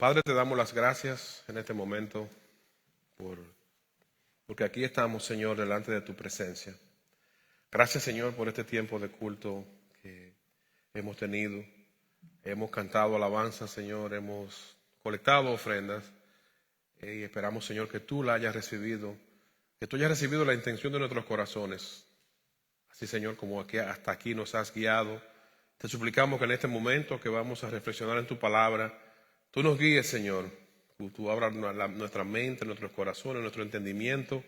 Padre, te damos las gracias en este momento porque aquí estamos, Señor, delante de tu presencia. Gracias, Señor, por este tiempo de culto que hemos tenido. Hemos cantado alabanzas, Señor, hemos colectado ofrendas y esperamos, Señor, que tú la hayas recibido, que tú hayas recibido la intención de nuestros corazones. Así, Señor, como hasta aquí nos has guiado, te suplicamos que en este momento que vamos a reflexionar en tu palabra, tú nos guíes, Señor. Tú abras nuestra mente, nuestros corazones, nuestro entendimiento,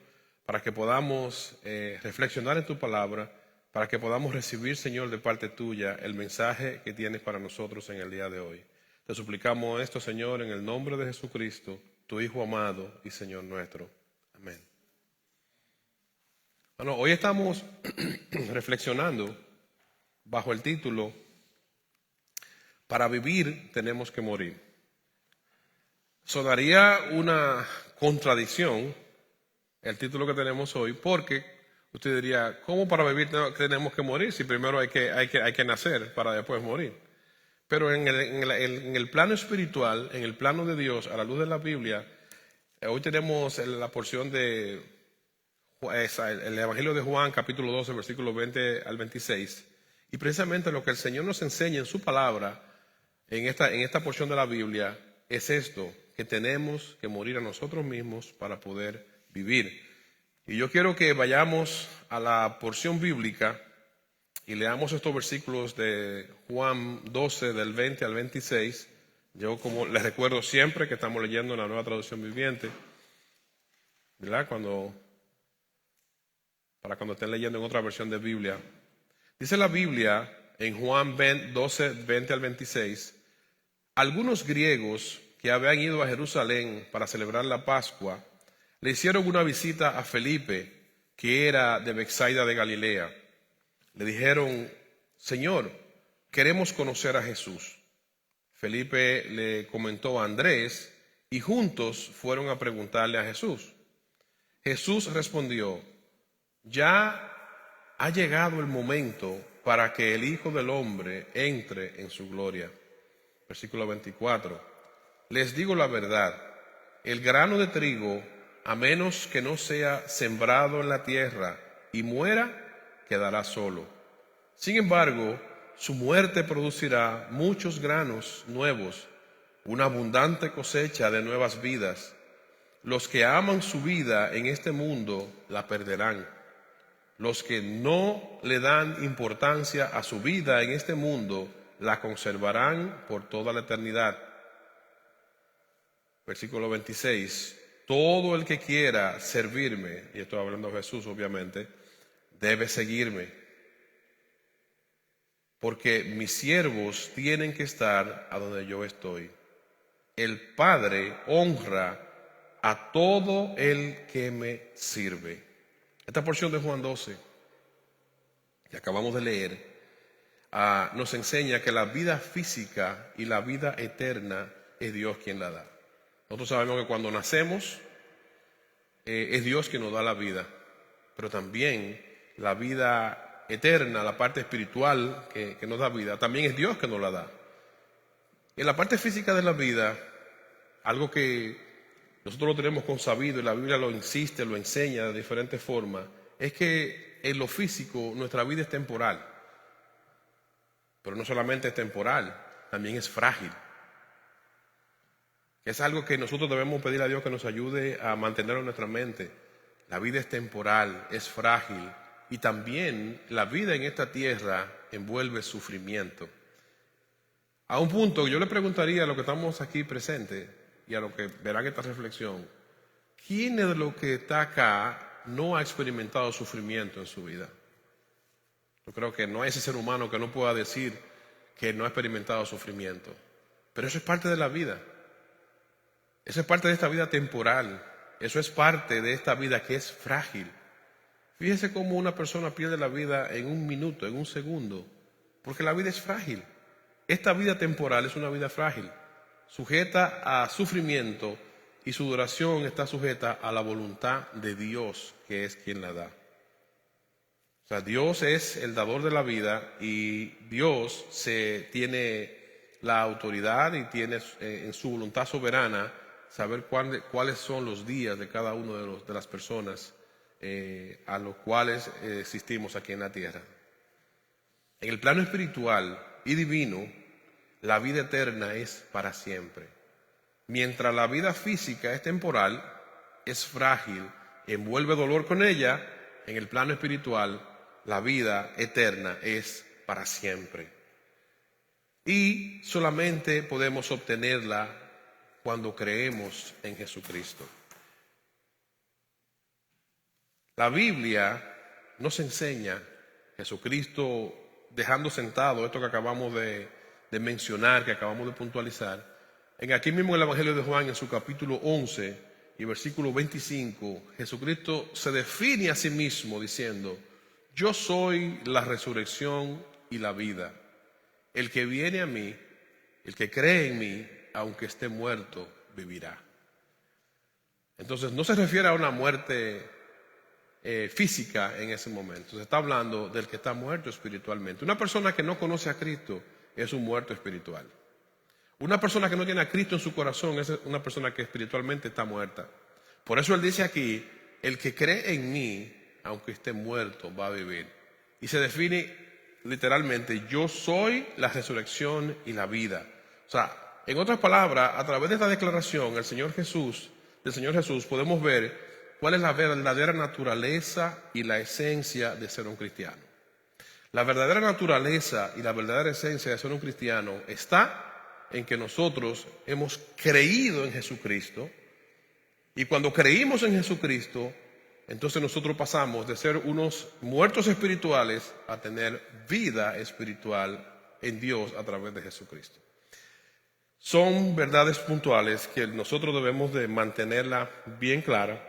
para que podamos reflexionar en tu palabra, para que podamos recibir, Señor, de parte tuya el mensaje que tienes para nosotros en el día de hoy. Te suplicamos esto, Señor, en el nombre de Jesucristo, tu Hijo amado y Señor nuestro. Amén. Bueno, hoy estamos reflexionando bajo el título "Para vivir tenemos que morir". Sonaría una contradicción el título que tenemos hoy, porque usted diría, ¿cómo para vivir tenemos que morir si primero hay que nacer para después morir? Pero en el plano espiritual, en el plano de Dios, a la luz de la Biblia, hoy tenemos la porción de el Evangelio de Juan, capítulo 12, versículos 20 al 26, y precisamente lo que el Señor nos enseña en su palabra, en esta porción de la Biblia, es esto, que tenemos que morir a nosotros mismos para poder vivir. Y yo quiero que vayamos a la porción bíblica y leamos estos versículos de Juan 12, del 20 al 26. Yo, como les recuerdo siempre, que estamos leyendo la Nueva Traducción Viviente, ¿verdad? Para cuando estén leyendo en otra versión de Biblia. Dice la Biblia en Juan 12, 20 al 26, algunos griegos que habían ido a Jerusalén para celebrar la Pascua, le hicieron una visita a Felipe, que era de Betsaida de Galilea. Le dijeron, Señor, queremos conocer a Jesús. Felipe le comentó a Andrés y juntos fueron a preguntarle a Jesús. Jesús respondió, ya ha llegado el momento para que el Hijo del Hombre entre en su gloria. Versículo 24. Les digo la verdad, el grano de trigo, a menos que no sea sembrado en la tierra y muera, quedará solo. Sin embargo, su muerte producirá muchos granos nuevos, una abundante cosecha de nuevas vidas. Los que aman su vida en este mundo la perderán. Los que no le dan importancia a su vida en este mundo la conservarán por toda la eternidad. Versículo 26. Todo el que quiera servirme, y estoy hablando de Jesús obviamente, debe seguirme. Porque mis siervos tienen que estar a donde yo estoy. El Padre honra a todo el que me sirve. Esta porción de Juan 12, que acabamos de leer, nos enseña que la vida física y la vida eterna es Dios quien la da. Nosotros sabemos que cuando nacemos es Dios quien nos da la vida, pero también la vida eterna, la parte espiritual que nos da vida, también es Dios que nos la da. En la parte física de la vida, algo que nosotros lo tenemos consabido y la Biblia lo insiste, lo enseña de diferentes formas, es que en lo físico nuestra vida es temporal, pero no solamente es temporal, también es frágil. Es algo que nosotros debemos pedir a Dios que nos ayude a mantenerlo en nuestra mente. La vida es temporal, es frágil y también la vida en esta tierra envuelve sufrimiento. A un punto yo le preguntaría a los que estamos aquí presentes y a los que verán esta reflexión, ¿quién de los que está acá no ha experimentado sufrimiento en su vida? Yo creo que no hay ese ser humano que no pueda decir que no ha experimentado sufrimiento, pero eso es parte de la vida. Eso es parte de esta vida temporal. Eso es parte de esta vida que es frágil. Fíjese cómo una persona pierde la vida en un minuto, en un segundo, porque la vida es frágil. Esta vida temporal es una vida frágil, sujeta a sufrimiento y su duración está sujeta a la voluntad de Dios, que es quien la da. O sea, Dios es el dador de la vida y Dios tiene la autoridad y tiene en su voluntad soberana saber cuáles son los días de cada uno de las personas a los cuales existimos aquí en la tierra. En el plano espiritual y divino, la vida eterna es para siempre. Mientras la vida física es temporal, es frágil, envuelve dolor con ella, en el plano espiritual, la vida eterna es para siempre. Y solamente podemos obtenerla cuando creemos en Jesucristo. La Biblia nos enseña, Jesucristo dejando sentado esto que acabamos de mencionar, que acabamos de puntualizar, aquí mismo en el Evangelio de Juan, en su capítulo 11 y versículo 25, Jesucristo se define a sí mismo diciendo: yo soy la resurrección y la vida. El que viene a mí, el que cree en mí, aunque esté muerto, vivirá. Entonces no se refiere a una muerte física en ese momento. Se está hablando del que está muerto espiritualmente. Una persona que no conoce a Cristo es un muerto espiritual. Una persona que no tiene a Cristo en su corazón es una persona que espiritualmente está muerta. Por eso él dice aquí: el que cree en mí, aunque esté muerto, va a vivir. Y se define literalmente: yo soy la resurrección y la vida. O sea, en otras palabras, a través de esta declaración del Señor Jesús podemos ver cuál es la verdadera naturaleza y la esencia de ser un cristiano. La verdadera naturaleza y la verdadera esencia de ser un cristiano está en que nosotros hemos creído en Jesucristo, y cuando creímos en Jesucristo, entonces nosotros pasamos de ser unos muertos espirituales a tener vida espiritual en Dios a través de Jesucristo. Son verdades puntuales que nosotros debemos de mantenerla bien clara,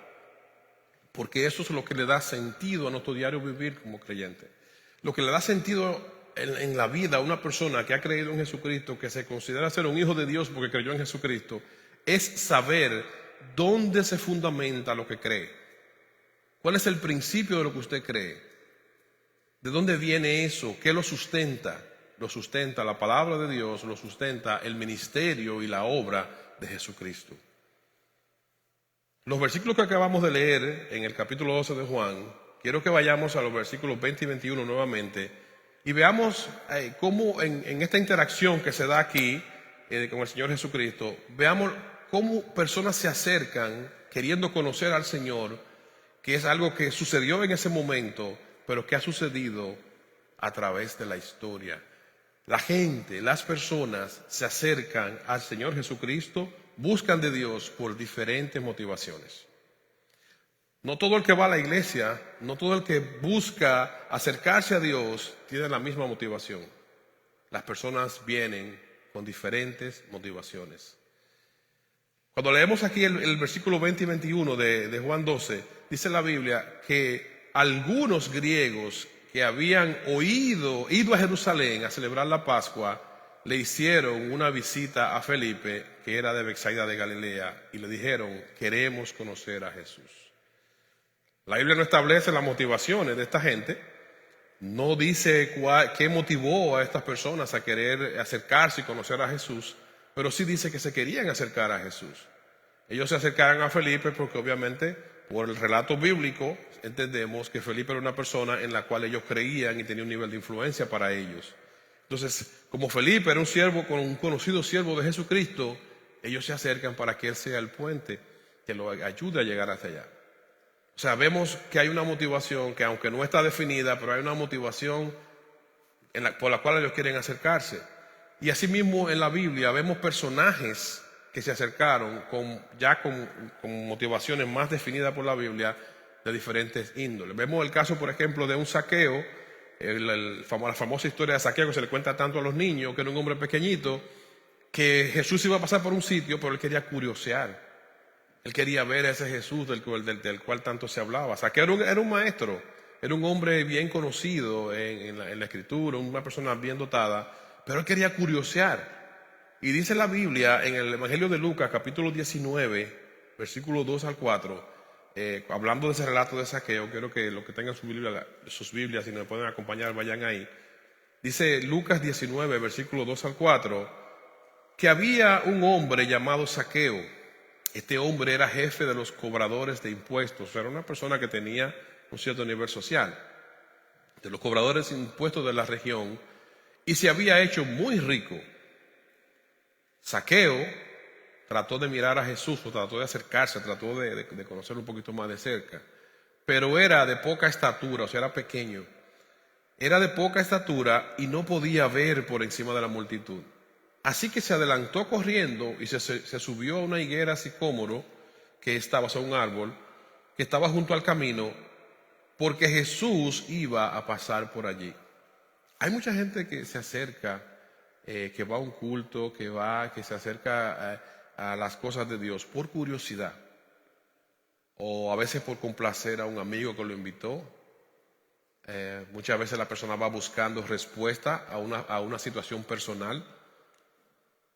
porque eso es lo que le da sentido a nuestro diario vivir como creyente. Lo que le da sentido en la vida a una persona que ha creído en Jesucristo, que se considera ser un hijo de Dios porque creyó en Jesucristo, es saber dónde se fundamenta lo que cree. ¿Cuál es el principio de lo que usted cree? ¿De dónde viene eso? ¿Qué lo sustenta? Lo sustenta la palabra de Dios, lo sustenta el ministerio y la obra de Jesucristo. Los versículos que acabamos de leer en el capítulo 12 de Juan, quiero que vayamos a los versículos 20 y 21 nuevamente y veamos cómo en esta interacción que se da aquí con el Señor Jesucristo, veamos cómo personas se acercan queriendo conocer al Señor, que es algo que sucedió en ese momento, pero que ha sucedido a través de la historia. La gente, las personas se acercan al Señor Jesucristo, buscan de Dios por diferentes motivaciones. No todo el que va a la iglesia, no todo el que busca acercarse a Dios tiene la misma motivación. Las personas vienen con diferentes motivaciones. Cuando leemos aquí el versículo 20 y 21 de Juan 12, dice la Biblia que algunos griegos que habían ido a Jerusalén a celebrar la Pascua, le hicieron una visita a Felipe, que era de Betsaida de Galilea, y le dijeron: queremos conocer a Jesús. La Biblia no establece las motivaciones de esta gente, no dice qué motivó a estas personas a querer acercarse y conocer a Jesús, pero sí dice que se querían acercar a Jesús. Ellos se acercaron a Felipe porque obviamente por el relato bíblico entendemos que Felipe era una persona en la cual ellos creían y tenía un nivel de influencia para ellos. Entonces, como Felipe era un conocido siervo de Jesucristo, ellos se acercan para que él sea el puente que lo ayude a llegar hacia allá. O sea, vemos que hay una motivación que, aunque no está definida, pero hay una motivación por la cual ellos quieren acercarse. Y asimismo en la Biblia vemos personajes que se acercaron con motivaciones más definidas por la Biblia de diferentes índoles. Vemos el caso, por ejemplo, de un Zaqueo, la famosa historia de Zaqueo que se le cuenta tanto a los niños, que era un hombre pequeñito, que Jesús iba a pasar por un sitio, pero él quería curiosear. Él quería ver a ese Jesús del cual tanto se hablaba. Zaqueo era un maestro, era un hombre bien conocido en la Escritura, una persona bien dotada, pero él quería curiosear. Y dice la Biblia en el Evangelio de Lucas, capítulo 19, versículos 2 al 4, hablando de ese relato de Zaqueo, quiero que los que tengan sus Biblias, si me pueden acompañar, vayan ahí. Dice Lucas 19, versículos 2 al 4, que había un hombre llamado Zaqueo. Este hombre era jefe de los cobradores de impuestos, era una persona que tenía un cierto nivel social, de los cobradores de impuestos de la región, y se había hecho muy rico. Zaqueo trató de mirar a Jesús, o trató de acercarse, trató de conocerlo un poquito más de cerca, pero era de poca estatura, o sea, era pequeño. Era de poca estatura y no podía ver por encima de la multitud. Así que se adelantó corriendo y se subió a una higuera sicómoro que estaba, o sea, un árbol, que estaba junto al camino, porque Jesús iba a pasar por allí. Hay mucha gente que se acerca, que va a un culto, que se acerca a las cosas de Dios por curiosidad, o a veces por complacer a un amigo que lo invitó. Muchas veces la persona va buscando respuesta a una situación personal,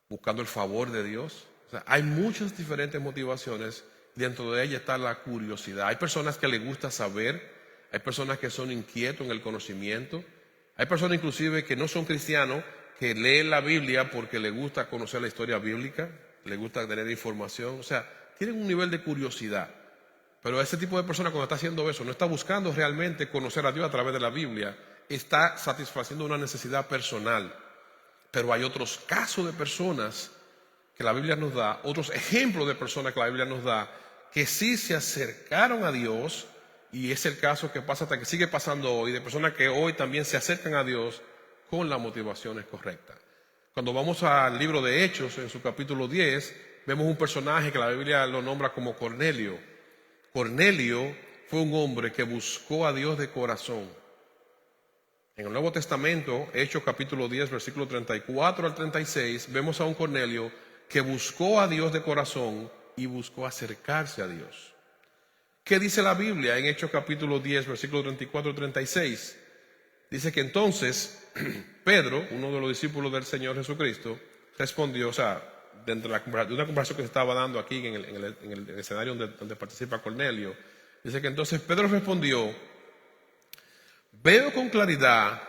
buscando el favor de Dios. O sea, hay muchas diferentes motivaciones. Dentro de ellas está la curiosidad. Hay personas que les gusta saber, hay personas que son inquietos en el conocimiento, hay personas inclusive que no son cristianos, que leen la Biblia porque les gusta conocer la historia bíblica, les gusta tener información. O sea, tienen un nivel de curiosidad. Pero ese tipo de persona, cuando está haciendo eso, no está buscando realmente conocer a Dios a través de la Biblia, está satisfaciendo una necesidad personal. Pero hay otros casos de personas que la Biblia nos da, otros ejemplos de personas que la Biblia nos da, que sí se acercaron a Dios, y es el caso que pasa hasta que sigue pasando hoy, de personas que hoy también se acercan a Dios con las motivaciones correctas. Cuando vamos al libro de Hechos, en su capítulo 10, vemos un personaje que la Biblia lo nombra como Cornelio. Cornelio fue un hombre que buscó a Dios de corazón. En el Nuevo Testamento, Hechos capítulo 10, versículo 34 al 36, vemos a un Cornelio que buscó a Dios de corazón y buscó acercarse a Dios. ¿Qué dice la Biblia en Hechos capítulo 10, versículo 34 al 36? Dice que entonces Pedro, uno de los discípulos del Señor Jesucristo, respondió, o sea, dentro de una conversación que se estaba dando aquí en el escenario donde participa Cornelio, dice que entonces Pedro respondió: veo con claridad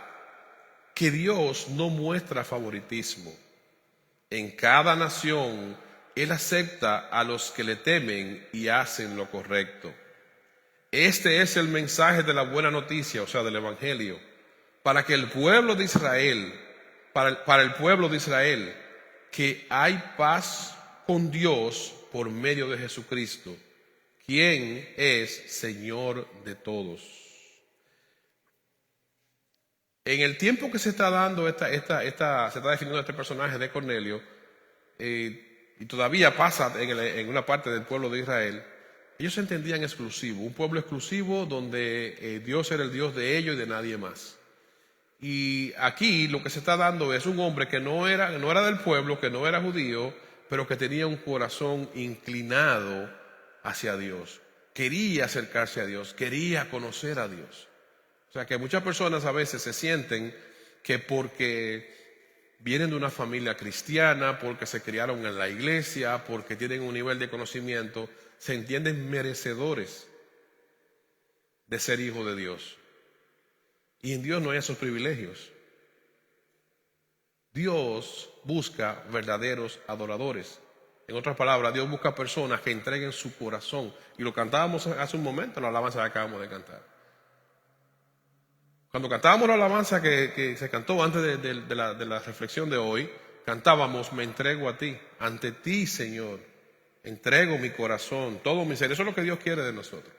que Dios no muestra favoritismo. En cada nación Él acepta a los que le temen y hacen lo correcto. Este es el mensaje de la buena noticia, o sea, del Evangelio, para que el pueblo de Israel, para el pueblo de Israel, que hay paz con Dios por medio de Jesucristo, quien es Señor de todos. En el tiempo que se está dando se está definiendo este personaje de Cornelio, y todavía pasa en una parte del pueblo de Israel, ellos se entendían exclusivo, un pueblo exclusivo donde Dios era el Dios de ellos y de nadie más. Y aquí lo que se está dando es un hombre que no era del pueblo, que no era judío, pero que tenía un corazón inclinado hacia Dios. Quería acercarse a Dios, quería conocer a Dios. O sea que muchas personas a veces se sienten que porque vienen de una familia cristiana, porque se criaron en la iglesia, porque tienen un nivel de conocimiento, se entienden merecedores de ser hijos de Dios. Y en Dios no hay esos privilegios. Dios busca verdaderos adoradores. En otras palabras, Dios busca personas que entreguen su corazón. Y lo cantábamos hace un momento en la alabanza que acabamos de cantar. Cuando cantábamos la alabanza que se cantó antes de la reflexión de hoy, cantábamos: me entrego a ti, ante ti, Señor, entrego mi corazón, todo mi ser. Eso es lo que Dios quiere de nosotros.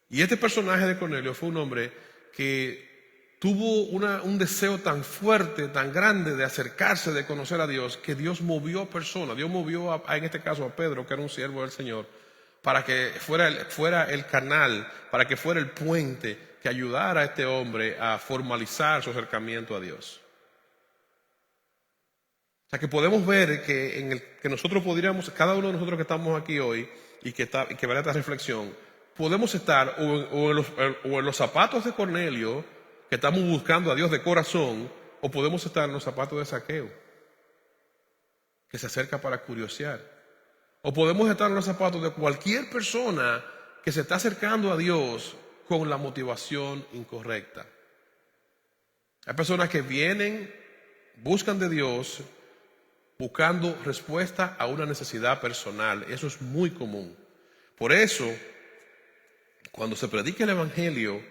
Y este personaje de Cornelio fue un hombre que tuvo un deseo tan fuerte, tan grande de acercarse, de conocer a Dios, que Dios movió a personas. Dios movió en este caso a Pedro, que era un siervo del Señor, para que fuera el canal, para que fuera el puente que ayudara a este hombre a formalizar su acercamiento a Dios. O sea que podemos ver que nosotros podríamos, cada uno de nosotros que estamos aquí hoy y que verá esta reflexión, podemos estar o en los zapatos de Cornelio, que estamos buscando a Dios de corazón, o podemos estar en los zapatos de Zaqueo, que se acerca para curiosear. O podemos estar en los zapatos de cualquier persona que se está acercando a Dios con la motivación incorrecta. Hay personas que vienen, buscan de Dios, buscando respuesta a una necesidad personal. Eso es muy común. Por eso, cuando se predica el Evangelio,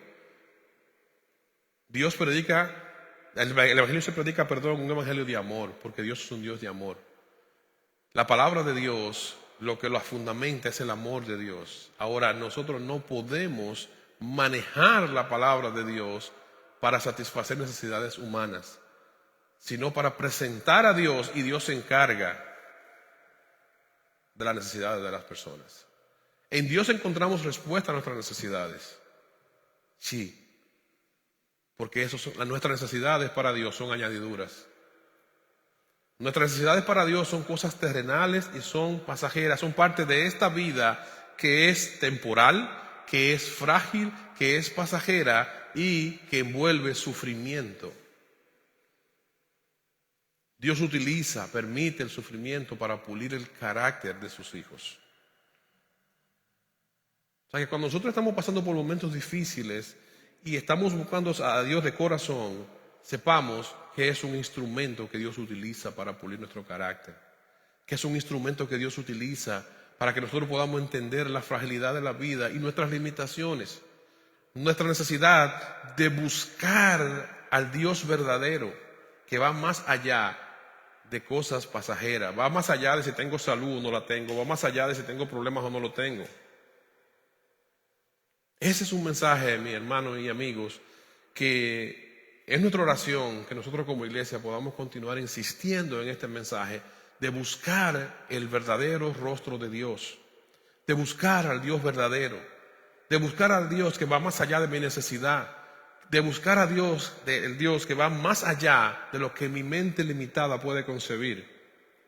el Evangelio se predica, un Evangelio de amor, porque Dios es un Dios de amor. La palabra de Dios, lo que la fundamenta es el amor de Dios. Ahora, nosotros no podemos manejar la palabra de Dios para satisfacer necesidades humanas, sino para presentar a Dios, y Dios se encarga de las necesidades de las personas. En Dios encontramos respuesta a nuestras necesidades. Sí, porque nuestras necesidades para Dios son añadiduras. Nuestras necesidades para Dios son cosas terrenales y son pasajeras, son parte de esta vida que es temporal, que es frágil, que es pasajera y que envuelve sufrimiento. Dios permite el sufrimiento para pulir el carácter de sus hijos. O sea que cuando nosotros estamos pasando por momentos difíciles y estamos buscando a Dios de corazón, sepamos que es un instrumento que Dios utiliza para pulir nuestro carácter, que es un instrumento que Dios utiliza para que nosotros podamos entender la fragilidad de la vida y nuestras limitaciones, nuestra necesidad de buscar al Dios verdadero, que va más allá de cosas pasajeras, va más allá de si tengo salud o no la tengo, va más allá de si tengo problemas o no lo tengo. Ese es un mensaje, mis hermanos y amigos, que es nuestra oración, que nosotros como iglesia podamos continuar insistiendo en este mensaje de buscar el verdadero rostro de Dios, de buscar al Dios verdadero, de buscar al Dios que va más allá de mi necesidad, de buscar a Dios, el Dios que va más allá de lo que mi mente limitada puede concebir,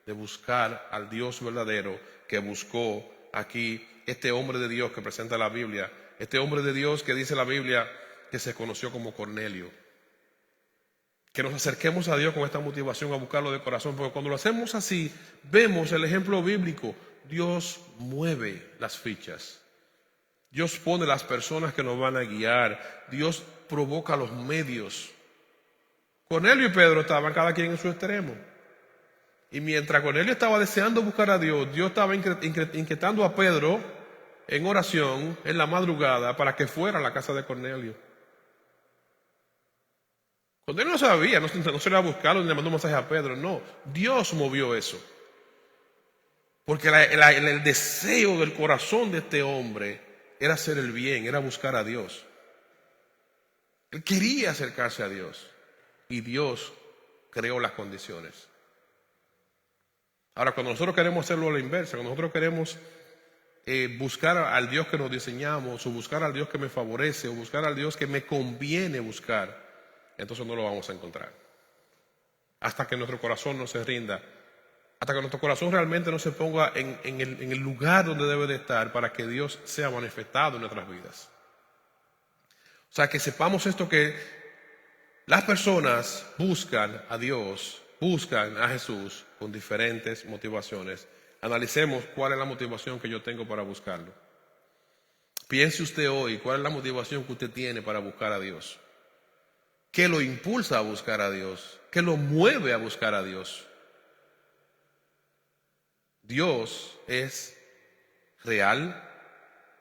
de buscar al Dios verdadero que buscó aquí este hombre de Dios que presenta la Biblia, este hombre de Dios que dice la Biblia que se conoció como Cornelio. Que nos acerquemos a Dios con esta motivación a buscarlo de corazón, porque cuando lo hacemos así, vemos el ejemplo bíblico. Dios mueve las fichas. Dios pone las personas que nos van a guiar. Dios provoca los medios. Cornelio y Pedro estaban cada quien en su extremo. Y mientras Cornelio estaba deseando buscar a Dios, Dios estaba inquietando a Pedro en oración en la madrugada para que fuera a la casa de Cornelio. Cornelio no sabía, no se iba a buscarlo ni le mandó un mensaje a Pedro, no. Dios movió eso. Porque el deseo del corazón de este hombre era hacer el bien, era buscar a Dios. Él quería acercarse a Dios y Dios creó las condiciones. Ahora, cuando nosotros queremos hacerlo a la inversa, cuando nosotros queremos buscar al Dios que nos diseñamos, o buscar al Dios que me favorece, o buscar al Dios que me conviene buscar, entonces no lo vamos a encontrar. Hasta que nuestro corazón no se rinda, hasta que nuestro corazón realmente no se ponga en el lugar donde debe de estar para que Dios sea manifestado en nuestras vidas. O sea, que sepamos esto, que las personas buscan a Dios, buscan a Jesús con diferentes motivaciones. Analicemos cuál es la motivación que yo tengo para buscarlo. Piense usted hoy cuál es la motivación que usted tiene para buscar a Dios. ¿Qué lo impulsa a buscar a Dios? ¿Qué lo mueve a buscar a Dios? Dios es real,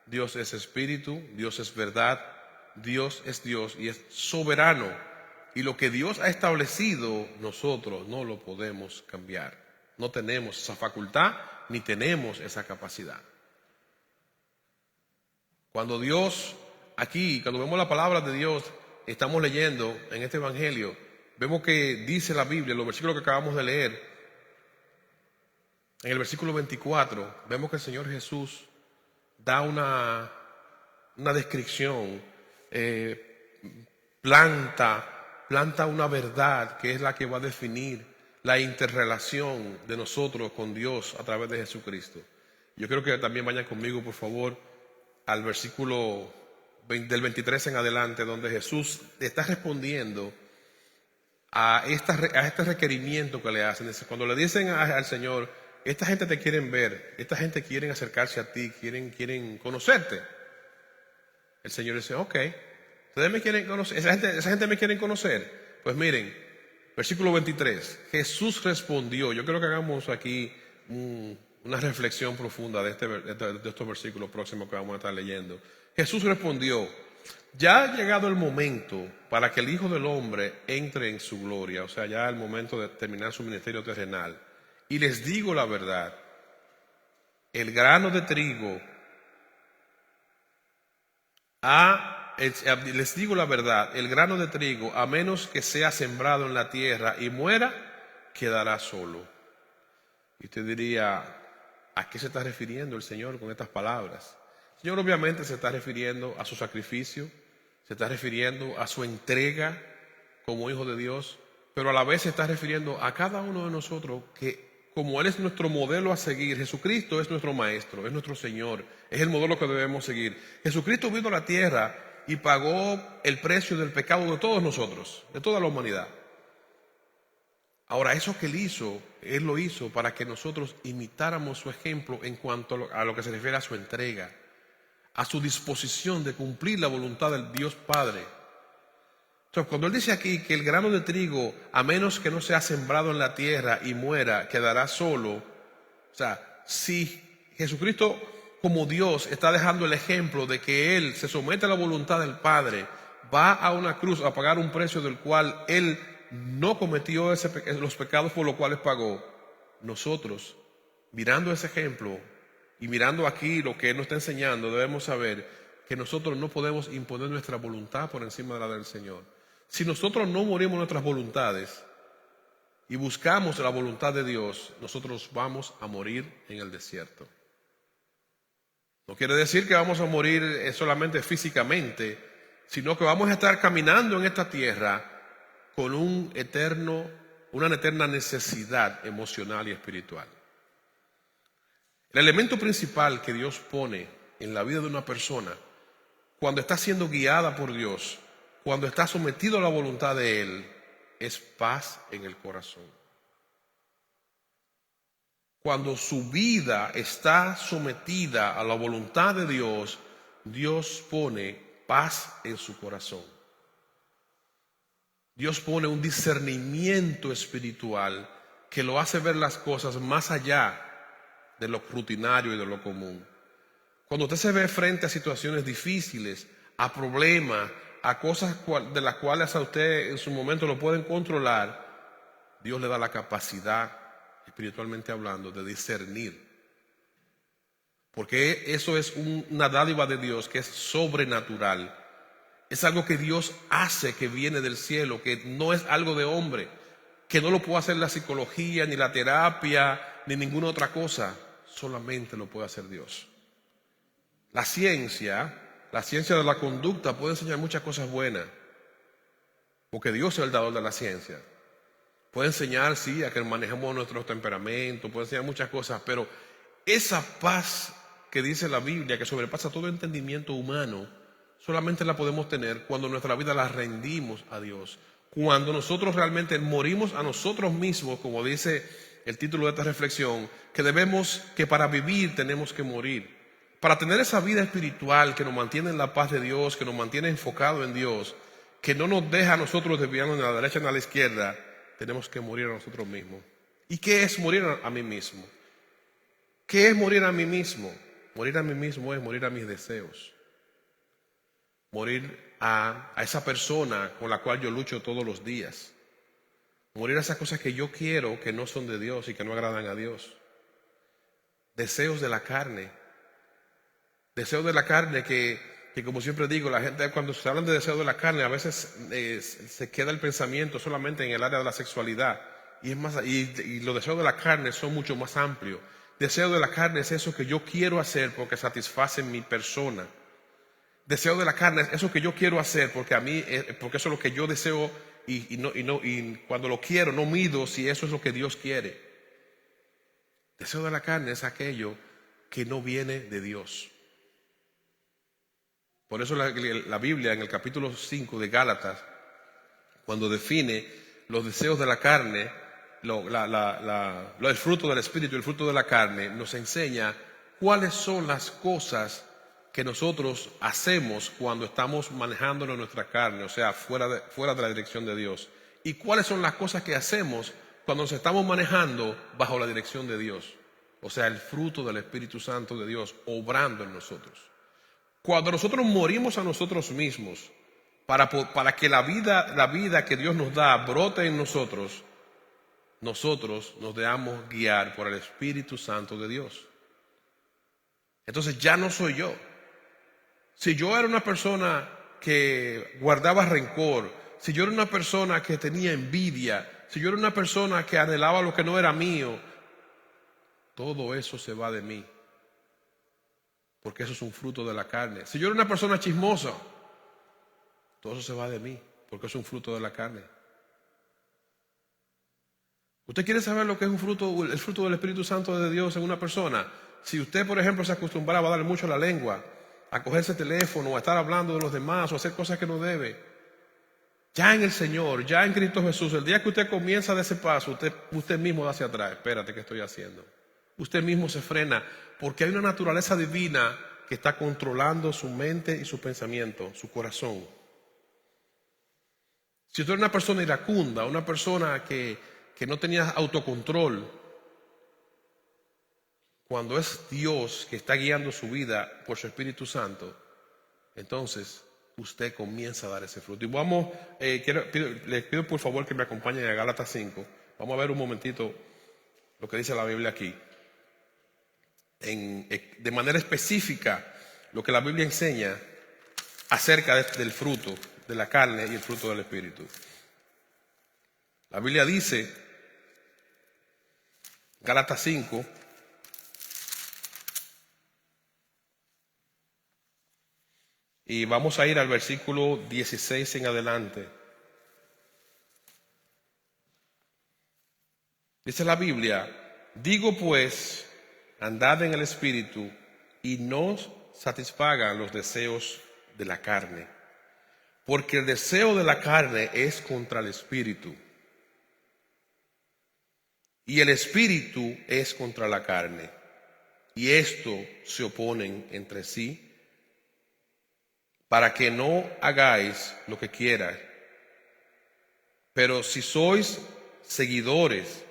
Dios es espíritu, Dios es verdad, Dios es Dios y es soberano. Y lo que Dios ha establecido, nosotros no lo podemos cambiar. No tenemos esa facultad ni tenemos esa capacidad. Cuando Dios, aquí, cuando vemos la palabra de Dios, estamos leyendo en este evangelio, vemos que dice la Biblia, los versículos que acabamos de leer, en el versículo 24, vemos que el Señor Jesús da una descripción, planta una verdad que es la que va a definir la interrelación de nosotros con Dios a través de Jesucristo. Yo quiero que también vayan conmigo, por favor, al versículo del 23 en adelante, donde Jesús está respondiendo a este requerimiento que le hacen. Cuando le dicen al Señor, esta gente te quieren ver, esta gente quiere acercarse a ti, quieren conocerte. El Señor dice, ok, ustedes me quieren conocer, esa gente me quiere conocer. Pues miren, Versículo 23. Jesús respondió. Yo quiero que hagamos aquí una reflexión profunda de estos versículos próximos que vamos a estar leyendo. Jesús respondió: ya ha llegado el momento para que el Hijo del Hombre entre en su gloria. O sea, ya el momento de terminar su ministerio terrenal. Y les digo la verdad, el grano de trigo les digo la verdad, el grano de trigo, a menos que sea sembrado en la tierra y muera, quedará solo. Y usted diría, ¿a qué se está refiriendo el Señor con estas palabras? El Señor obviamente se está refiriendo a su sacrificio, se está refiriendo a su entrega como Hijo de Dios, pero a la vez se está refiriendo a cada uno de nosotros que, como Él es nuestro modelo a seguir, Jesucristo es nuestro Maestro, es nuestro Señor, es el modelo que debemos seguir. Jesucristo vino a la tierra y pagó el precio del pecado de todos nosotros, de toda la humanidad. Ahora, eso que Él hizo, Él lo hizo para que nosotros imitáramos su ejemplo en cuanto a lo que se refiere a su entrega, a su disposición de cumplir la voluntad del Dios Padre. Entonces, cuando Él dice aquí que el grano de trigo, a menos que no sea sembrado en la tierra y muera, quedará solo. O sea, si Jesucristo como Dios está dejando el ejemplo de que Él se somete a la voluntad del Padre, va a una cruz a pagar un precio del cual Él no cometió los pecados por los cuales pagó, nosotros, mirando ese ejemplo y mirando aquí lo que Él nos está enseñando, debemos saber que nosotros no podemos imponer nuestra voluntad por encima de la del Señor. Si nosotros no morimos nuestras voluntades y buscamos la voluntad de Dios, nosotros vamos a morir en el desierto. No quiere decir que vamos a morir solamente físicamente, sino que vamos a estar caminando en esta tierra con una eterna necesidad emocional y espiritual. El elemento principal que Dios pone en la vida de una persona cuando está siendo guiada por Dios, cuando está sometido a la voluntad de Él, es paz en el corazón. Cuando su vida está sometida a la voluntad de Dios, Dios pone paz en su corazón. Dios pone un discernimiento espiritual que lo hace ver las cosas más allá de lo rutinario y de lo común. Cuando usted se ve frente a situaciones difíciles, a problemas, a cosas de las cuales a usted en su momento lo pueden controlar, Dios le da la capacidad, espiritualmente hablando, de discernir. Porque eso es una dádiva de Dios que es sobrenatural. Es algo que Dios hace, que viene del cielo, que no es algo de hombre, que no lo puede hacer la psicología, ni la terapia, ni ninguna otra cosa. Solamente lo puede hacer Dios. La ciencia de la conducta puede enseñar muchas cosas buenas, porque Dios es el dador de la ciencia. Puede enseñar, sí, a que manejemos nuestros temperamentos, puede enseñar muchas cosas, pero esa paz que dice la Biblia, que sobrepasa todo entendimiento humano, solamente la podemos tener cuando nuestra vida la rendimos a Dios. Cuando nosotros realmente morimos a nosotros mismos, como dice el título de esta reflexión, que para vivir tenemos que morir. Para tener esa vida espiritual que nos mantiene en la paz de Dios, que nos mantiene enfocado en Dios, que no nos deja a nosotros desviarnos ni a la derecha ni a la izquierda, tenemos que morir a nosotros mismos. ¿Y qué es morir a mí mismo? ¿Qué es morir a mí mismo? Morir a mí mismo es morir a mis deseos. Morir a esa persona con la cual yo lucho todos los días. Morir a esas cosas que yo quiero que no son de Dios y que no agradan a Dios. Deseos de la carne. Deseos de la carne que como siempre digo, la gente cuando se hablan de deseos de la carne a veces se queda el pensamiento solamente en el área de la sexualidad. Y los deseos de la carne son mucho más amplios. Deseo de la carne es eso que yo quiero hacer porque satisface mi persona. Deseo de la carne es eso que yo quiero hacer porque porque eso es lo que yo deseo y cuando lo quiero no mido si eso es lo que Dios quiere. Deseo de la carne es aquello que no viene de Dios. Por eso la Biblia en el capítulo 5 de Gálatas, cuando define los deseos de la carne, el fruto del Espíritu y el fruto de la carne, nos enseña cuáles son las cosas que nosotros hacemos cuando estamos manejándonos nuestra carne, o sea, fuera de la dirección de Dios. y cuáles son las cosas que hacemos cuando nos estamos manejando bajo la dirección de Dios. O sea, el fruto del Espíritu Santo de Dios obrando en nosotros. Cuando nosotros morimos a nosotros mismos para que la vida que Dios nos da brote en nosotros, nosotros nos dejamos guiar por el Espíritu Santo de Dios. Entonces ya no soy yo. Si yo era una persona que guardaba rencor, si yo era una persona que tenía envidia, si yo era una persona que anhelaba lo que no era mío, todo eso se va de mí, porque eso es un fruto de la carne. Si yo era una persona chismosa, todo eso se va de mí, porque es un fruto de la carne. ¿Usted quiere saber lo que es el fruto del Espíritu Santo de Dios en una persona? Si usted, por ejemplo, se acostumbraba a darle mucho a la lengua, a cogerse el teléfono, a estar hablando de los demás o a hacer cosas que no debe, ya en el Señor, ya en Cristo Jesús, el día que usted comienza de ese paso, usted mismo da hacia atrás. Espérate, ¿qué estoy haciendo? Usted mismo se frena, porque hay una naturaleza divina que está controlando su mente y su pensamiento, su corazón. Si usted es una persona iracunda, una persona que no tenía autocontrol, cuando es Dios que está guiando su vida por su Espíritu Santo, entonces usted comienza a dar ese fruto. Y les pido por favor que me acompañen a Gálatas 5. Vamos a ver un momentito lo que dice la Biblia aquí. De manera específica, lo que la Biblia enseña acerca del fruto de la carne y el fruto del Espíritu. La Biblia dice, Gálatas 5, y vamos a ir al versículo 16 en adelante. Dice la Biblia: digo pues, andad en el Espíritu y no satisfagan los deseos de la carne, porque el deseo de la carne es contra el Espíritu, y el Espíritu es contra la carne, y esto se oponen entre sí, para que no hagáis lo que quieras. Pero si sois seguidores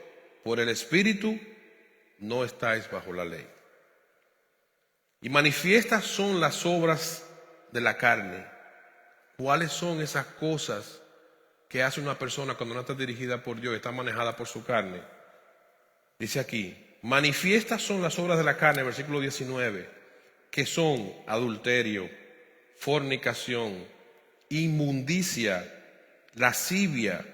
por el Espíritu, no estáis bajo la ley. Y manifiestas son las obras de la carne. ¿Cuáles son esas cosas que hace una persona cuando no está dirigida por Dios y está manejada por su carne? Dice aquí, manifiestas son las obras de la carne, versículo 19, que son adulterio, fornicación, inmundicia, lascivia,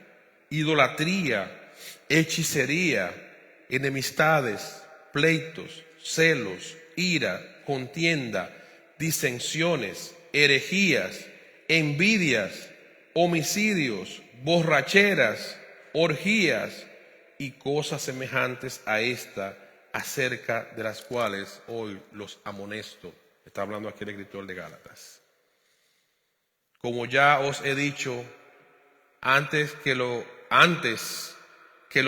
idolatría, hechicería, enemistades, pleitos, celos, ira, contienda, disensiones, herejías, envidias, homicidios, borracheras, orgías y cosas semejantes a esta, acerca de las cuales hoy los amonesto. Está hablando aquí el escritor de Gálatas. Como ya os he dicho, antes que los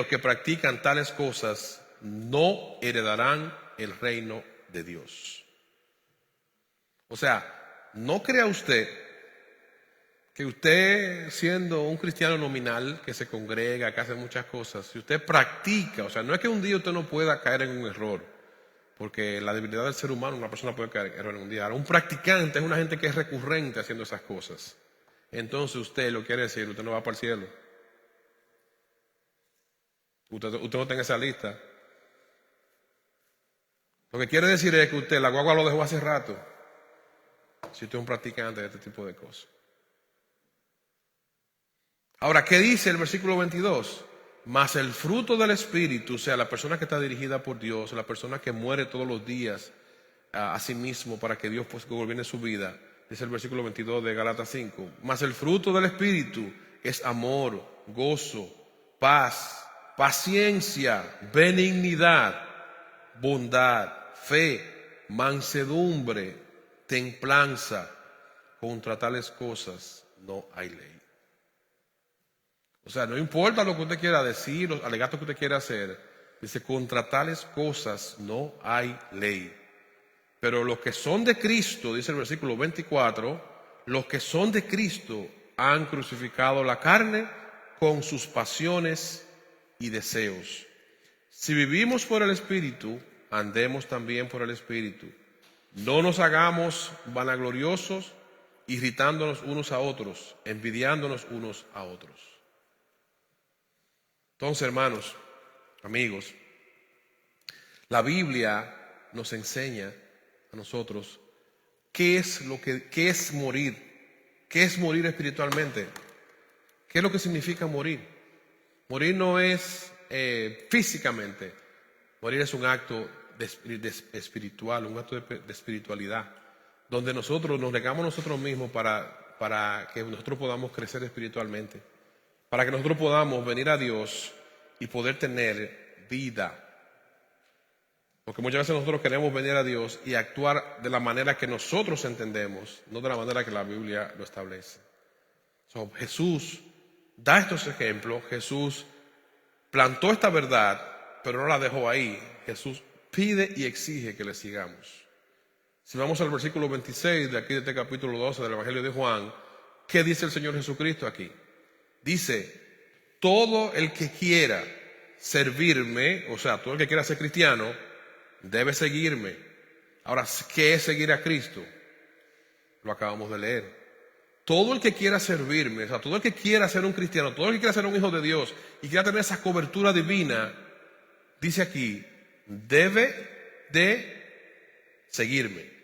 que practican tales cosas no heredarán el reino de Dios. O sea, no crea usted que usted, siendo un cristiano nominal que se congrega, que hace muchas cosas, si usted practica, o sea, no es que un día usted no pueda caer en un error, porque la debilidad del ser humano, una persona puede caer en un día. Ahora, un practicante es una gente que es recurrente haciendo esas cosas. Entonces usted lo quiere decir, usted no va para el cielo. Usted no está en esa lista. Lo que quiere decir es que usted, la guagua lo dejó hace rato, si usted es un practicante de este tipo de cosas. Ahora, ¿qué dice el versículo 22? Mas el fruto del Espíritu, o sea, la persona que está dirigida por Dios, la persona que muere todos los días a sí mismo para que Dios pues gobierne su vida, dice el versículo 22 de Gálatas 5. Mas el fruto del Espíritu es amor, gozo, paz, paciencia, benignidad, bondad, fe, mansedumbre, templanza. Contra tales cosas no hay ley. O sea, no importa lo que usted quiera decir, los alegatos que usted quiera hacer, dice, contra tales cosas no hay ley. Pero los que son de Cristo, dice el versículo 24, los que son de Cristo han crucificado la carne con sus pasiones y deseos. Si vivimos por el Espíritu, andemos también por el Espíritu. No nos hagamos vanagloriosos, irritándonos unos a otros, envidiándonos unos a otros. Entonces, hermanos, amigos, la Biblia nos enseña a nosotros qué es morir, qué es morir espiritualmente, qué es lo que significa morir. Morir no es físicamente, morir es un acto espiritual, un acto de espiritualidad, donde nosotros nos negamos a nosotros mismos para que nosotros podamos crecer espiritualmente, para que nosotros podamos venir a Dios y poder tener vida. Porque muchas veces nosotros queremos venir a Dios y actuar de la manera que nosotros entendemos, no de la manera que la Biblia lo establece. Jesús da estos ejemplos, Jesús plantó esta verdad, pero no la dejó ahí. Jesús pide y exige que le sigamos. Si vamos al versículo 26 de aquí de este capítulo 12 del Evangelio de Juan, ¿qué dice el Señor Jesucristo aquí? Dice, todo el que quiera servirme, o sea, todo el que quiera ser cristiano, debe seguirme. Ahora, ¿qué es seguir a Cristo? Lo acabamos de leer. Todo el que quiera servirme, o sea, todo el que quiera ser un cristiano, todo el que quiera ser un hijo de Dios y quiera tener esa cobertura divina, dice aquí, debe de seguirme.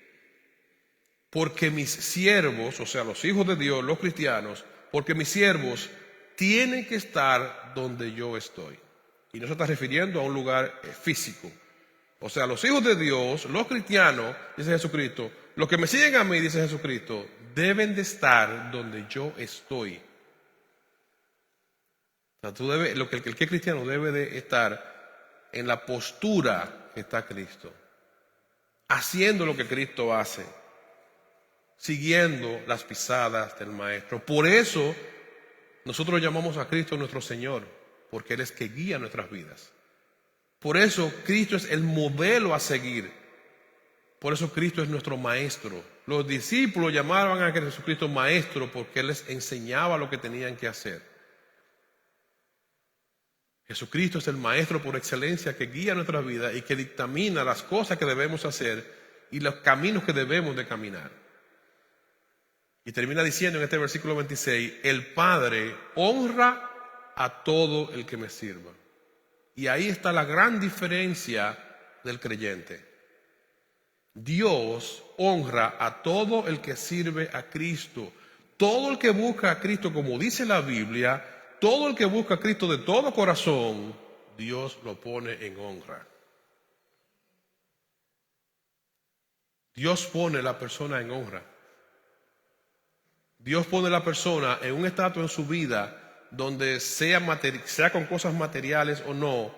Porque mis siervos, o sea, los hijos de Dios, los cristianos, porque mis siervos tienen que estar donde yo estoy. Y no se está refiriendo a un lugar físico. O sea, los hijos de Dios, los cristianos, dice Jesucristo, los que me siguen a mí, dice Jesucristo, deben de estar donde yo estoy. O sea, el que es cristiano debe de estar en la postura que está Cristo, haciendo lo que Cristo hace, siguiendo las pisadas del Maestro. Por eso nosotros llamamos a Cristo nuestro Señor, porque Él es que guía nuestras vidas. Por eso Cristo es el modelo a seguir. Por eso Cristo es nuestro Maestro. Los discípulos llamaban a Jesucristo Maestro porque Él les enseñaba lo que tenían que hacer. Jesucristo es el Maestro por excelencia que guía nuestra vida y que dictamina las cosas que debemos hacer y los caminos que debemos de caminar. Y termina diciendo en este versículo 26, el Padre honra a todo el que me sirva. Y ahí está la gran diferencia del creyente. Dios honra a todo el que sirve a Cristo. Todo el que busca a Cristo, como dice la Biblia, todo el que busca a Cristo de todo corazón, Dios lo pone en honra. Dios pone a la persona en honra. Dios pone a la persona en un estatus en su vida donde sea con cosas materiales o no,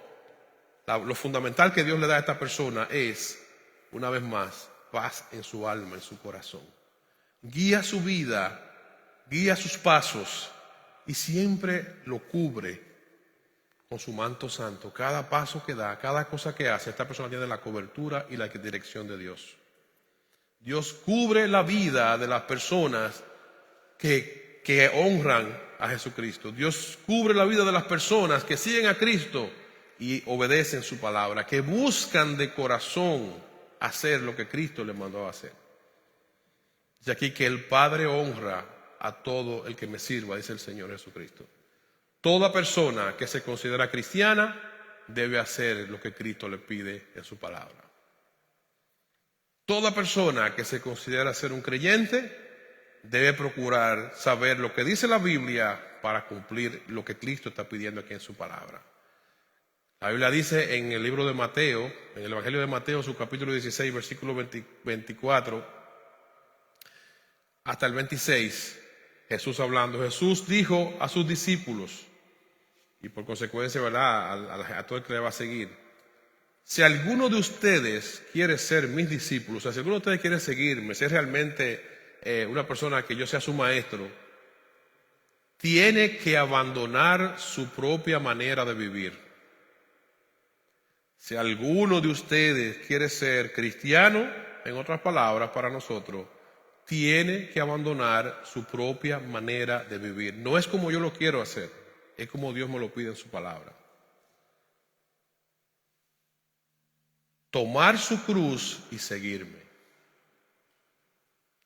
lo fundamental que Dios le da a esta persona es, una vez más, paz en su alma, en su corazón. Guía su vida, guía sus pasos y siempre lo cubre con su manto santo. Cada paso que da, cada cosa que hace, esta persona tiene la cobertura y la dirección de Dios. Dios cubre la vida de las personas que honran a Jesucristo. Dios cubre la vida de las personas que siguen a Cristo y obedecen su palabra, que buscan de corazón hacer lo que Cristo les mandó a hacer. Dice aquí que el Padre honra a todo el que me sirva, dice el Señor Jesucristo. Toda persona que se considera cristiana debe hacer lo que Cristo le pide en su palabra. Toda persona que se considera ser un creyente debe procurar saber lo que dice la Biblia para cumplir lo que Cristo está pidiendo aquí en su palabra. La Biblia dice en el libro de Mateo, en el Evangelio de Mateo, su capítulo 16, versículo 24 hasta el 26, Jesús hablando, Jesús dijo a sus discípulos, y por consecuencia, ¿verdad?, a todo el que le va a seguir, si alguno de ustedes quiere ser mis discípulos, o sea, si alguno de ustedes quiere seguirme, ser realmente una persona que yo sea su maestro, tiene que abandonar su propia manera de vivir. Si alguno de ustedes quiere ser cristiano, en otras palabras para nosotros, tiene que abandonar su propia manera de vivir. No es como yo lo quiero hacer. es como Dios me lo pide en su palabra. Tomar su cruz y seguirme.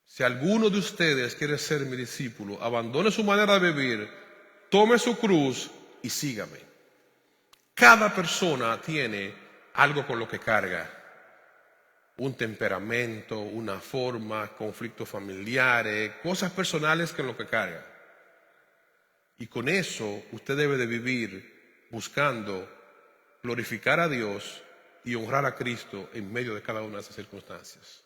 Si alguno de ustedes quiere ser mi discípulo, abandone su manera de vivir, tome su cruz y sígame. Cada persona tiene algo con lo que carga. Un temperamento, una forma, conflictos familiares, cosas personales con lo que carga. Y con eso usted debe de vivir buscando glorificar a Dios y honrar a Cristo en medio de cada una de esas circunstancias.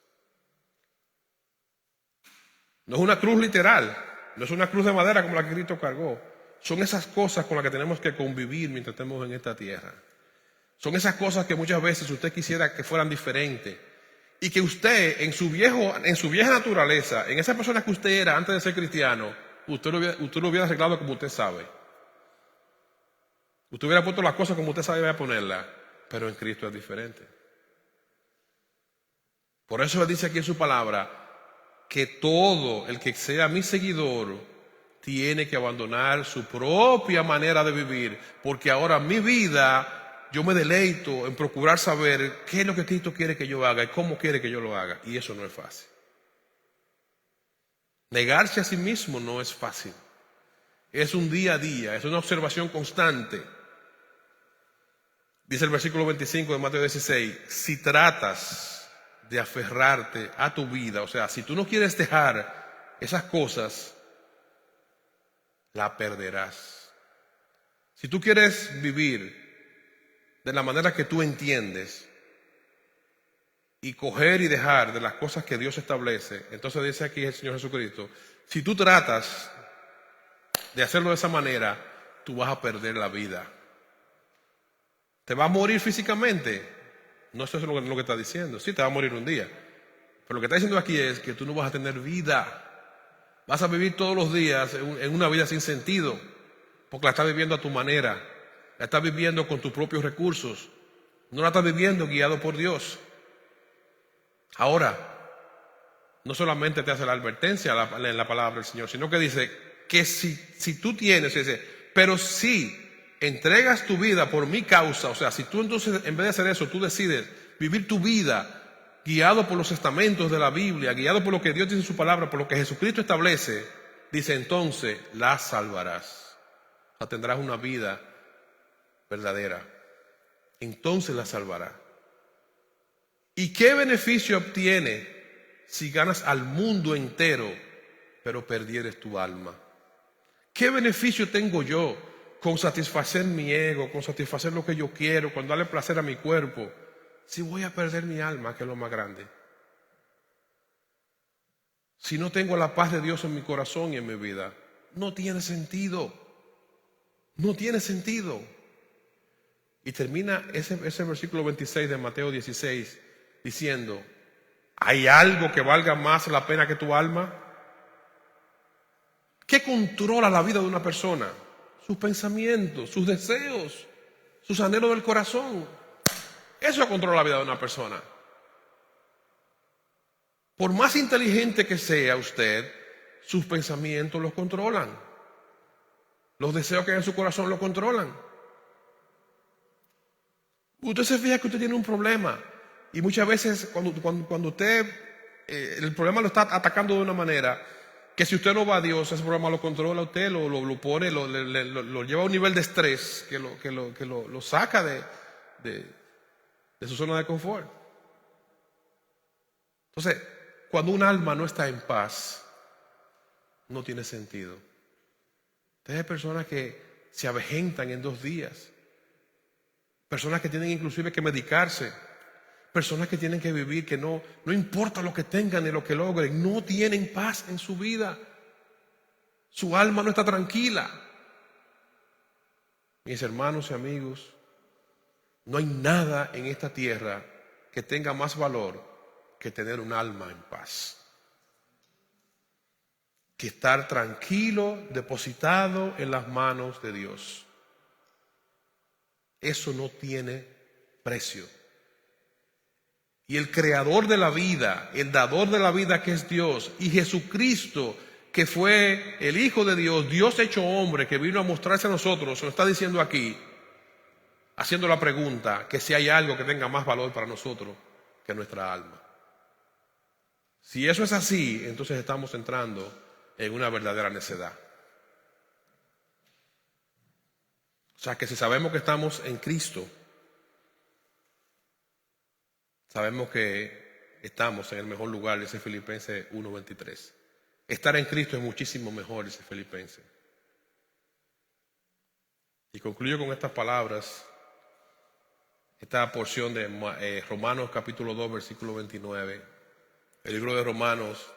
No es una cruz literal, no es una cruz de madera como la que Cristo cargó. Son esas cosas con las que tenemos que convivir mientras estemos en esta tierra. Son esas cosas que muchas veces usted quisiera que fueran diferentes. Y que usted, en su vieja naturaleza, en esa persona que usted era antes de ser cristiano, usted lo hubiera arreglado como usted sabe. Usted hubiera puesto las cosas como usted sabe ponerlas, pero en Cristo es diferente. Por eso dice aquí en su palabra que todo el que sea mi seguidor tiene que abandonar su propia manera de vivir, porque ahora mi vida, yo me deleito en procurar saber qué es lo que Cristo quiere que yo haga y cómo quiere que yo lo haga, y eso no es fácil. Negarse a sí mismo no es fácil. Es un día a día, es una observación constante. Dice el versículo 25 de Mateo 16, si tratas de aferrarte a tu vida, o sea, si tú no quieres dejar esas cosas, la perderás. Si tú quieres vivir de la manera que tú entiendes y coger y dejar de las cosas que Dios establece, entonces dice aquí el Señor Jesucristo, si tú tratas de hacerlo de esa manera, tú vas a perder la vida. ¿Te vas a morir físicamente? No, eso es lo que está diciendo. Sí, te va a morir un día. Pero lo que está diciendo aquí es que tú no vas a tener vida. Vas a vivir todos los días en una vida sin sentido, porque la estás viviendo a tu manera. La estás viviendo con tus propios recursos. No la estás viviendo guiado por Dios. Ahora, no solamente te hace la advertencia en la palabra del Señor, sino que dice que si tú tienes, pero si entregas tu vida por mi causa, o sea, si tú entonces en vez de hacer eso, tú decides vivir tu vida guiado por los estamentos de la Biblia, guiado por lo que Dios dice en su palabra, por lo que Jesucristo establece, dice entonces la salvarás. O sea, tendrás una vida verdadera. Entonces la salvará. ¿Y qué beneficio obtiene si ganas al mundo entero, pero perdieres tu alma? ¿Qué beneficio tengo yo con satisfacer mi ego, con satisfacer lo que yo quiero, con darle placer a mi cuerpo, si voy a perder mi alma, que es lo más grande? Si no tengo la paz de Dios en mi corazón y en mi vida, no tiene sentido. No tiene sentido. Y termina ese versículo 26 de Mateo 16 diciendo, ¿hay algo que valga más la pena que tu alma? ¿Qué controla la vida de una persona? Sus pensamientos, sus deseos, sus anhelos del corazón. Eso controla la vida de una persona. Por más inteligente que sea usted, sus pensamientos los controlan. Los deseos que hay en su corazón los controlan. Usted se fija que usted tiene un problema y muchas veces cuando usted el problema lo está atacando de una manera que si usted no va a Dios, ese problema lo controla usted, lo pone, lo lleva a un nivel de estrés que lo saca de su zona de confort. Entonces, cuando un alma no está en paz, no tiene sentido. Entonces hay personas que se avejentan en 2 días. Personas que tienen inclusive que medicarse. Personas que tienen que vivir, que no importa lo que tengan ni lo que logren, no tienen paz en su vida. Su alma no está tranquila. Mis hermanos y amigos, no hay nada en esta tierra que tenga más valor que tener un alma en paz. Que estar tranquilo, depositado en las manos de Dios. Eso no tiene precio. Y el creador de la vida, el dador de la vida que es Dios, y Jesucristo, que fue el Hijo de Dios, Dios hecho hombre, que vino a mostrarse a nosotros, se lo está diciendo aquí, haciendo la pregunta que si hay algo que tenga más valor para nosotros que nuestra alma. Si eso es así, entonces estamos entrando en una verdadera necedad. O sea que si sabemos que estamos en Cristo, sabemos que estamos en el mejor lugar, dice Filipenses 1:23. Estar en Cristo es muchísimo mejor, dice Filipenses. Y concluyo con estas palabras, esta porción de Romanos capítulo 2, versículo 29. El libro de Romanos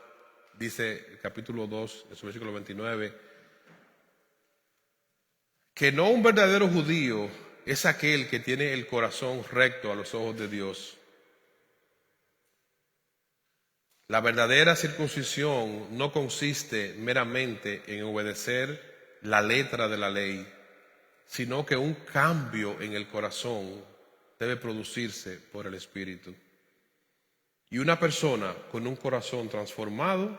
dice, el capítulo 2, en su versículo 29, que no un verdadero judío es aquel que tiene el corazón recto a los ojos de Dios. La verdadera circuncisión no consiste meramente en obedecer la letra de la ley, sino que un cambio en el corazón debe producirse por el Espíritu. Y una persona con un corazón transformado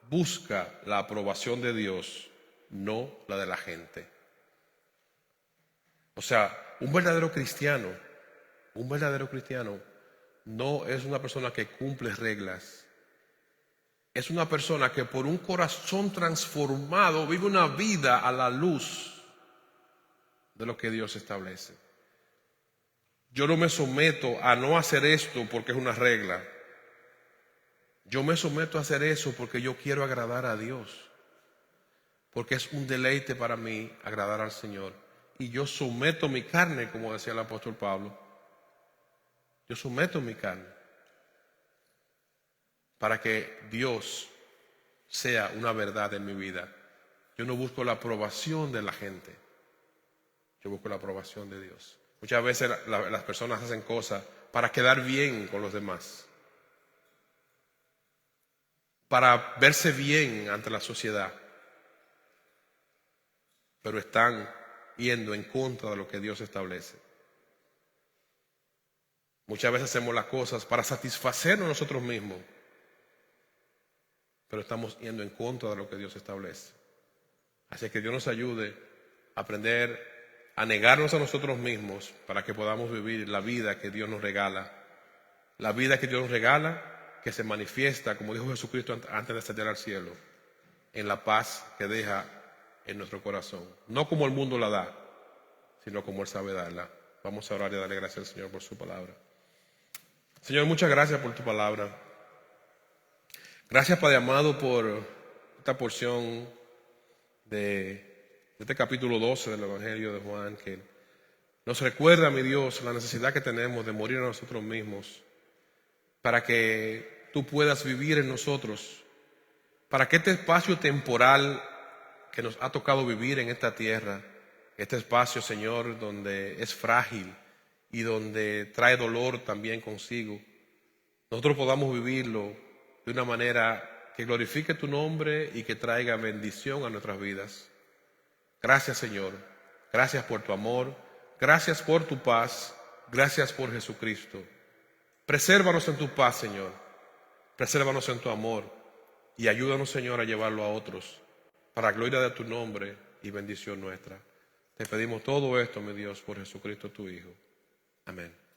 busca la aprobación de Dios, no la de la gente. O sea, un verdadero cristiano no es una persona que cumple reglas. Es una persona que por un corazón transformado vive una vida a la luz de lo que Dios establece. Yo no me someto a no hacer esto porque es una regla. Yo me someto a hacer eso porque yo quiero agradar a Dios. Porque es un deleite para mí agradar al Señor. Y yo someto mi carne, como decía el apóstol Pablo. Yo someto mi carne para que Dios sea una verdad en mi vida. Yo no busco la aprobación de la gente. Yo busco la aprobación de Dios. Muchas veces las personas hacen cosas para quedar bien con los demás, para verse bien ante la sociedad, pero están yendo en contra de lo que Dios establece. Muchas veces hacemos las cosas para satisfacernos nosotros mismos, pero estamos yendo en contra de lo que Dios establece. Así que Dios nos ayude a aprender a negarnos a nosotros mismos para que podamos vivir la vida que Dios nos regala. La vida que Dios nos regala, que se manifiesta, como dijo Jesucristo antes de ascender al cielo, en la paz que deja en nuestro corazón. No como el mundo la da, sino como Él sabe darla. Vamos a orar y darle gracias al Señor por su palabra. Señor, muchas gracias por tu palabra. Gracias, Padre amado, por esta porción de este capítulo 12 del Evangelio de Juan, que nos recuerda, mi Dios, la necesidad que tenemos de morir a nosotros mismos para que tú puedas vivir en nosotros, para que este espacio temporal que nos ha tocado vivir en esta tierra, este espacio, Señor, donde es frágil y donde trae dolor también consigo, nosotros podamos vivirlo de una manera que glorifique tu nombre y que traiga bendición a nuestras vidas. Gracias, Señor. Gracias por tu amor. Gracias por tu paz. Gracias por Jesucristo. Presérvanos en tu paz, Señor. Presérvanos en tu amor. Y ayúdanos, Señor, a llevarlo a otros, para gloria de tu nombre y bendición nuestra. Te pedimos todo esto, mi Dios, por Jesucristo tu Hijo. Amén.